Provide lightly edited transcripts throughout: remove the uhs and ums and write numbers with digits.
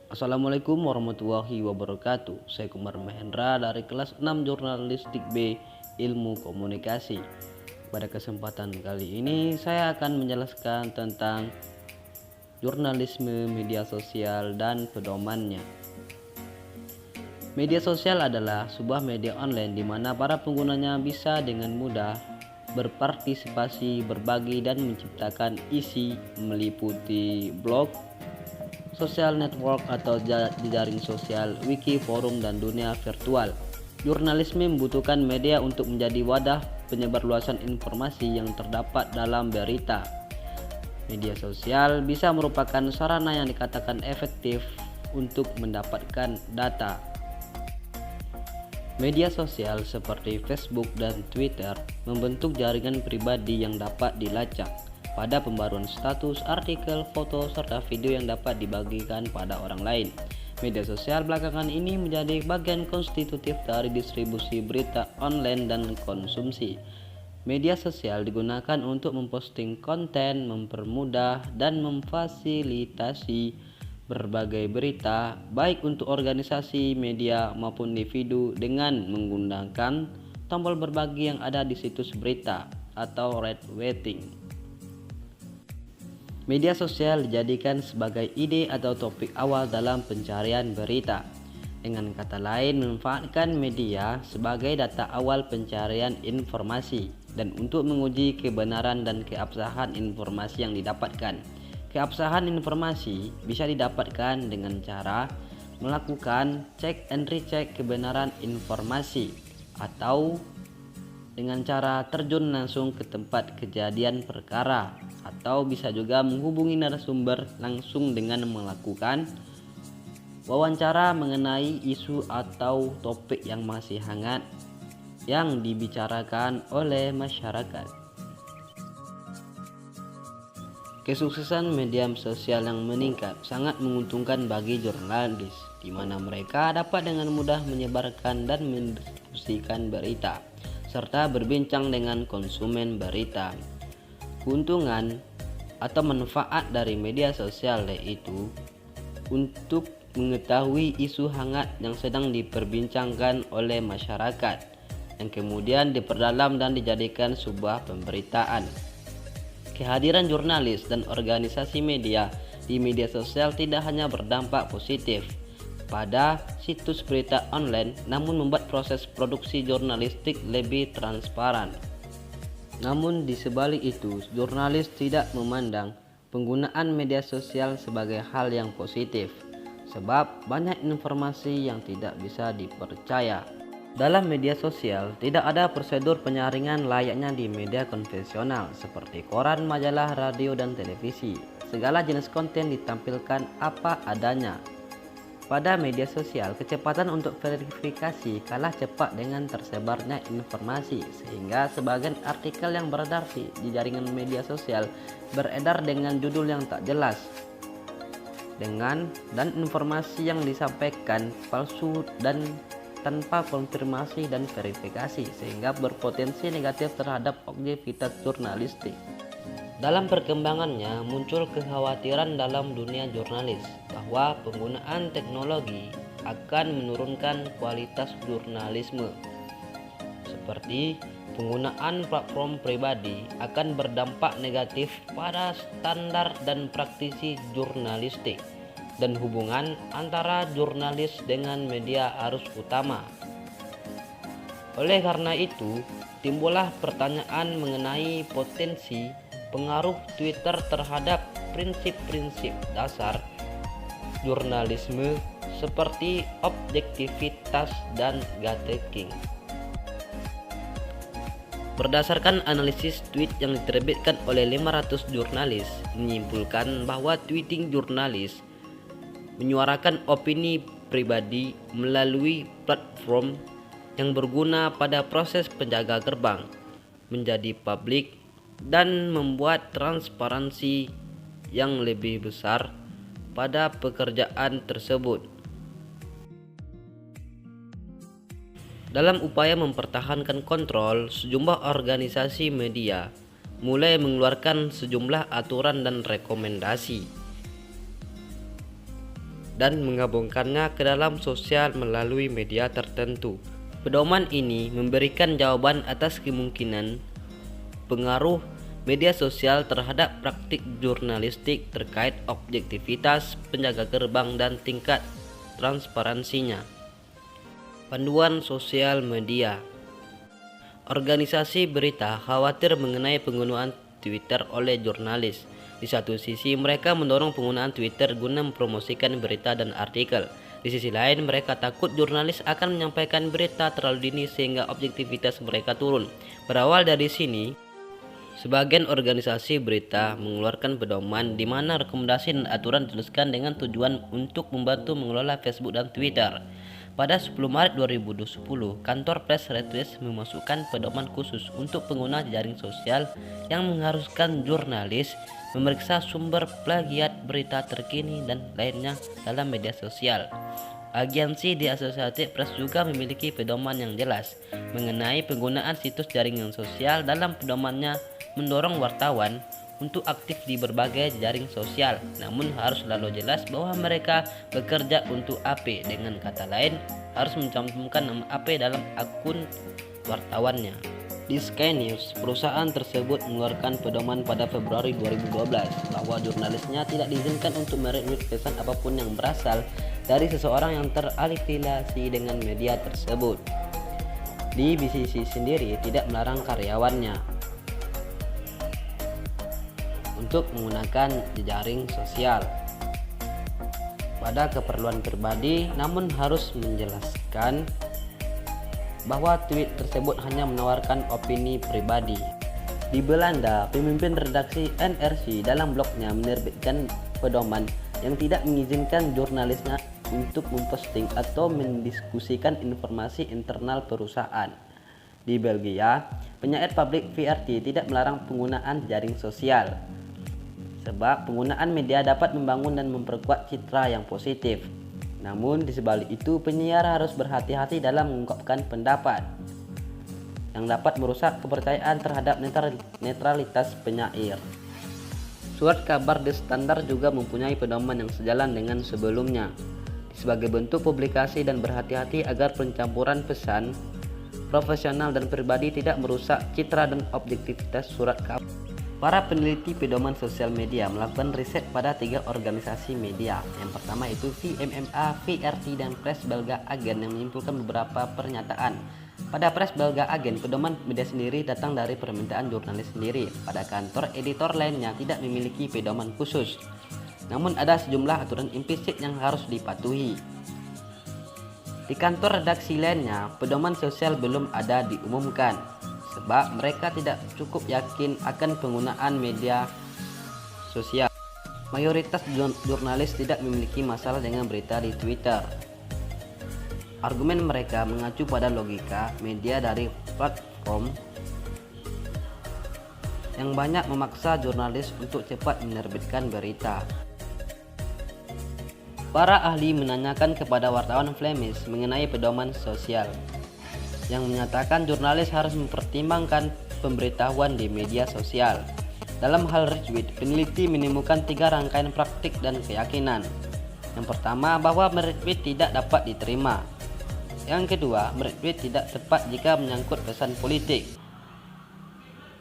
Assalamualaikum warahmatullahi wabarakatuh. Saya Kumar Mahendra dari kelas 6 Jurnalistik B Ilmu Komunikasi. Pada kesempatan kali ini saya akan menjelaskan tentang jurnalisme media sosial dan pedomannya. Media sosial adalah sebuah media online di mana para penggunanya bisa dengan mudah berpartisipasi, berbagi, dan menciptakan isi meliputi blog, social network atau jejaring sosial, wiki, forum, dan dunia virtual. Jurnalisme membutuhkan media untuk menjadi wadah penyebarluasan informasi yang terdapat dalam berita. Media sosial bisa merupakan sarana yang dikatakan efektif untuk mendapatkan data. Media sosial seperti Facebook dan Twitter membentuk jaringan pribadi yang dapat dilacak pada pembaruan status, artikel, foto, serta video yang dapat dibagikan pada orang lain. Media sosial belakangan ini menjadi bagian konstitutif dari distribusi berita online dan konsumsi. Media sosial digunakan untuk memposting konten, mempermudah dan memfasilitasi berbagai berita, baik untuk organisasi, media maupun individu, dengan menggunakan tombol berbagi yang ada di situs berita atau retweeting. Media sosial dijadikan sebagai ide atau topik awal dalam pencarian berita. Dengan kata lain, memanfaatkan media sebagai data awal pencarian informasi dan untuk menguji kebenaran dan keabsahan informasi yang didapatkan. Keabsahan informasi bisa didapatkan dengan cara melakukan cek and recheck kebenaran informasi atau dengan cara terjun langsung ke tempat kejadian perkara, atau bisa juga menghubungi narasumber langsung dengan melakukan wawancara mengenai isu atau topik yang masih hangat yang dibicarakan oleh masyarakat. Kesuksesan media sosial yang meningkat sangat menguntungkan bagi jurnalis, di mana mereka dapat dengan mudah menyebarkan dan mendistribusikan berita, serta berbincang dengan konsumen berita. Keuntungan atau manfaat dari media sosial yaitu untuk mengetahui isu hangat yang sedang diperbincangkan oleh masyarakat, yang kemudian diperdalam dan dijadikan sebuah pemberitaan. Kehadiran jurnalis dan organisasi media di media sosial tidak hanya berdampak positif pada situs berita online, namun membuat proses produksi jurnalistik lebih transparan. Namun di sebalik itu, jurnalis tidak memandang penggunaan media sosial sebagai hal yang positif, sebab banyak informasi yang tidak bisa dipercaya. Dalam media sosial, tidak ada prosedur penyaringan layaknya di media konvensional seperti koran, majalah, radio, dan televisi. Segala jenis konten ditampilkan apa adanya. Pada media sosial, kecepatan untuk verifikasi kalah cepat dengan tersebarnya informasi, sehingga sebagian artikel yang beredar di jaringan media sosial beredar dengan judul yang tak jelas dan informasi yang disampaikan palsu dan tanpa konfirmasi dan verifikasi, sehingga berpotensi negatif terhadap objektivitas jurnalistik. Dalam perkembangannya, muncul kekhawatiran dalam dunia jurnalis bahwa penggunaan teknologi akan menurunkan kualitas jurnalisme. Seperti penggunaan platform pribadi akan berdampak negatif pada standar dan praktisi jurnalistik dan hubungan antara jurnalis dengan media arus utama. Oleh karena itu, timbullah pertanyaan mengenai potensi pengaruh Twitter terhadap prinsip-prinsip dasar jurnalisme seperti objektivitas dan gatekeeping. Berdasarkan analisis tweet yang diterbitkan oleh 500 jurnalis, menyimpulkan bahwa tweeting jurnalis menyuarakan opini pribadi melalui platform yang berguna pada proses penjaga gerbang menjadi publik dan membuat transparansi yang lebih besar pada pekerjaan tersebut. Dalam upaya mempertahankan kontrol, sejumlah organisasi media mulai mengeluarkan sejumlah aturan dan rekomendasi dan menggabungkannya ke dalam sosial melalui media tertentu. Pedoman ini memberikan jawaban atas kemungkinan pengaruh media sosial terhadap praktik jurnalistik terkait objektivitas, penjaga gerbang, dan tingkat transparansinya. Panduan sosial media. Organisasi berita khawatir mengenai penggunaan Twitter oleh jurnalis. Di satu sisi, mereka mendorong penggunaan Twitter guna mempromosikan berita dan artikel. Di sisi lain, mereka takut jurnalis akan menyampaikan berita terlalu dini sehingga objektivitas mereka turun. Berawal dari sini, sebagian organisasi berita mengeluarkan pedoman di mana rekomendasi dan aturan dituliskan dengan tujuan untuk membantu mengelola Facebook dan Twitter. Pada 10 Maret 2010, kantor Press Retweet memasukkan pedoman khusus untuk pengguna jaring sosial yang mengharuskan jurnalis memeriksa sumber plagiat berita terkini dan lainnya dalam media sosial. Agensi The Associated Press juga memiliki pedoman yang jelas mengenai penggunaan situs jaringan sosial. Dalam pedomannya mendorong wartawan untuk aktif di berbagai jaring sosial, namun harus selalu jelas bahwa mereka bekerja untuk AP. Dengan kata lain, harus mencantumkan nama AP dalam akun wartawannya. Di Sky News, perusahaan tersebut mengeluarkan pedoman pada Februari 2012 bahwa jurnalisnya tidak diizinkan untuk meretweet pesan apapun yang berasal dari seseorang yang terafiliasi dengan media tersebut. Di BCC sendiri tidak melarang karyawannya untuk menggunakan jejaring sosial pada keperluan pribadi, namun harus menjelaskan bahwa tweet tersebut hanya menawarkan opini pribadi. Di Belanda, pemimpin redaksi NRC dalam blognya menerbitkan pedoman yang tidak mengizinkan jurnalisnya untuk memposting atau mendiskusikan informasi internal perusahaan. Di Belgia, penyair publik VRT tidak melarang penggunaan jaring sosial, sebab penggunaan media dapat membangun dan memperkuat citra yang positif. Namun di sebalik itu, penyiar harus berhati-hati dalam mengungkapkan pendapat yang dapat merusak kepercayaan terhadap netralitas penyair. Surat kabar The Standard juga mempunyai pedoman yang sejalan dengan sebelumnya, sebagai bentuk publikasi dan berhati-hati agar pencampuran pesan profesional dan pribadi tidak merusak citra dan objektivitas surat kabar. Para peneliti pedoman sosial media melakukan riset pada 3 organisasi media. Yang pertama itu VMMA, VRT, dan Press Belga Agen yang menyimpulkan beberapa pernyataan. Pada Press Belga Agen, pedoman media sendiri datang dari permintaan jurnalis sendiri. Pada kantor editor lainnya tidak memiliki pedoman khusus, namun ada sejumlah aturan implisit yang harus dipatuhi. Di kantor redaksi lainnya, pedoman sosial belum ada diumumkan, sebab mereka tidak cukup yakin akan penggunaan media sosial. Mayoritas jurnalis tidak memiliki masalah dengan berita di Twitter. Argumen mereka mengacu pada logika media dari platform yang banyak memaksa jurnalis untuk cepat menerbitkan berita. Para ahli menanyakan kepada wartawan Flemish mengenai pedoman sosial, yang menyatakan jurnalis harus mempertimbangkan pemberitahuan di media sosial. Dalam hal retweet, peneliti menemukan 3 rangkaian praktik dan keyakinan. Yang pertama, bahwa meretweet tidak dapat diterima. Yang kedua, meretweet tidak tepat jika menyangkut pesan politik.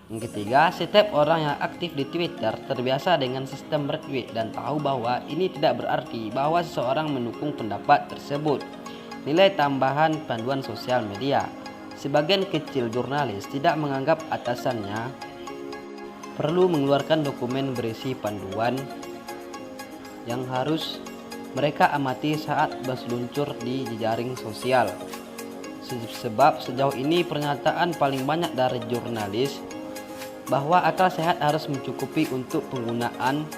Yang ketiga, setiap orang yang aktif di Twitter terbiasa dengan sistem retweet dan tahu bahwa ini tidak berarti bahwa seseorang mendukung pendapat tersebut. Nilai tambahan panduan sosial media. Sebagian kecil jurnalis tidak menganggap atasannya perlu mengeluarkan dokumen berisi panduan yang harus mereka amati saat berseluncur di jejaring sosial. Sebab sejauh ini pernyataan paling banyak dari jurnalis bahwa akal sehat harus mencukupi untuk penggunaan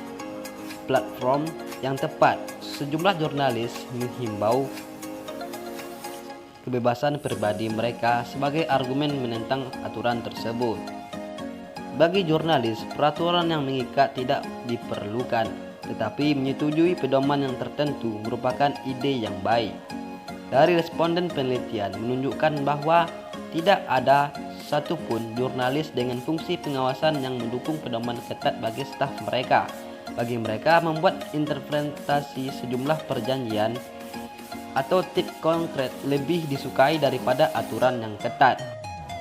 platform yang tepat. Sejumlah jurnalis menghimbau kebebasan pribadi mereka sebagai argumen menentang aturan tersebut. Bagi jurnalis, peraturan yang mengikat tidak diperlukan, tetapi menyetujui pedoman yang tertentu merupakan ide yang baik. Dari responden penelitian menunjukkan bahwa tidak ada satupun jurnalis dengan fungsi pengawasan yang mendukung pedoman ketat bagi staf mereka. Bagi mereka, membuat interpretasi sejumlah perjanjian atau tips konkret lebih disukai daripada aturan yang ketat.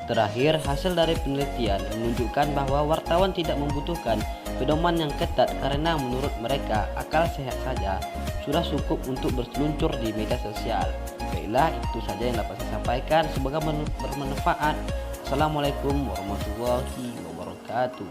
Terakhir, hasil dari penelitian menunjukkan bahwa wartawan tidak membutuhkan pedoman yang ketat karena menurut mereka akal sehat saja sudah cukup untuk berseluncur di media sosial. Baiklah, itu saja yang dapat saya sampaikan. Semoga bermanfaat. Assalamualaikum warahmatullahi wabarakatuh.